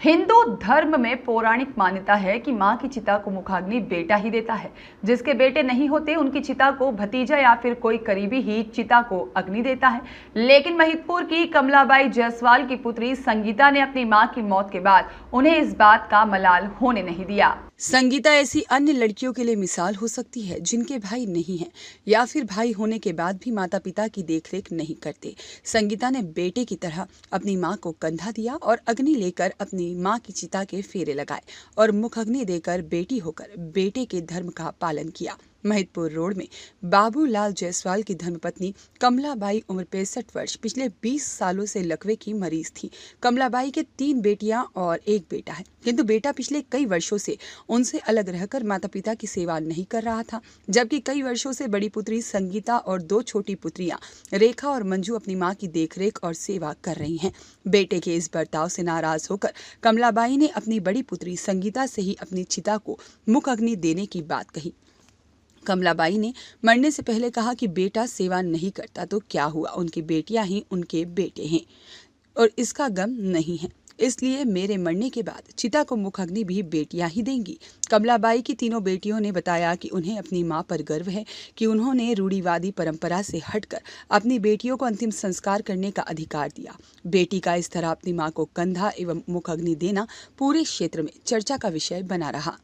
हिंदू धर्म में पौराणिक मान्यता है कि मां की चिता को मुखाग्नि बेटा ही देता है। जिसके बेटे नहीं होते उनकी चिता को भतीजा या फिर कोई करीबी ही चिता को अग्नि देता है। लेकिन महिदपुर की कमलाबाई जायसवाल की पुत्री संगीता ने अपनी मां की मौत के बाद उन्हें इस बात का मलाल होने नहीं दिया। संगीता ऐसी अन्य लड़कियों के लिए मिसाल हो सकती है जिनके भाई नहीं हैं या फिर भाई होने के बाद भी माता पिता की देखरेख नहीं करते। संगीता ने बेटे की तरह अपनी मां को कंधा दिया और अग्नि लेकर अपनी मां की चिता के फेरे लगाए और मुख अग्नि देकर बेटी होकर बेटे के धर्म का पालन किया। महिदपुर रोड में बाबूलाल जायसवाल की धर्मपत्नी कमलाबाई उम्र 65 वर्ष पिछले 20 सालों से लकवे की मरीज थी। कमलाबाई के 3 बेटियां और 1 बेटा है, किंतु बेटा पिछले कई वर्षों से उनसे अलग रहकर माता पिता की सेवा नहीं कर रहा था, जबकि कई वर्षों से बड़ी पुत्री संगीता और 2 छोटी पुत्रियां रेखा और मंजू अपनी मां की देखरेख और सेवा कर रही हैं। बेटे के इस बर्ताव से नाराज होकर कमलाबाई ने अपनी बड़ी पुत्री संगीता से ही अपनी चिता को मुख अग्नि देने की बात कही। कमलाबाई ने मरने से पहले कहा कि बेटा सेवा नहीं करता तो क्या हुआ, उनकी बेटियां ही उनके बेटे हैं और इसका गम नहीं है, इसलिए मेरे मरने के बाद चिता को मुख अग्नि भी बेटियां ही देंगी। कमलाबाई की तीनों बेटियों ने बताया कि उन्हें अपनी मां पर गर्व है कि उन्होंने रूढ़िवादी परंपरा से हटकर अपनी बेटियों को अंतिम संस्कार करने का अधिकार दिया। बेटी का इस तरह अपनी मां को कंधा एवं मुख अग्नि देना पूरे क्षेत्र में चर्चा का विषय बना रहा।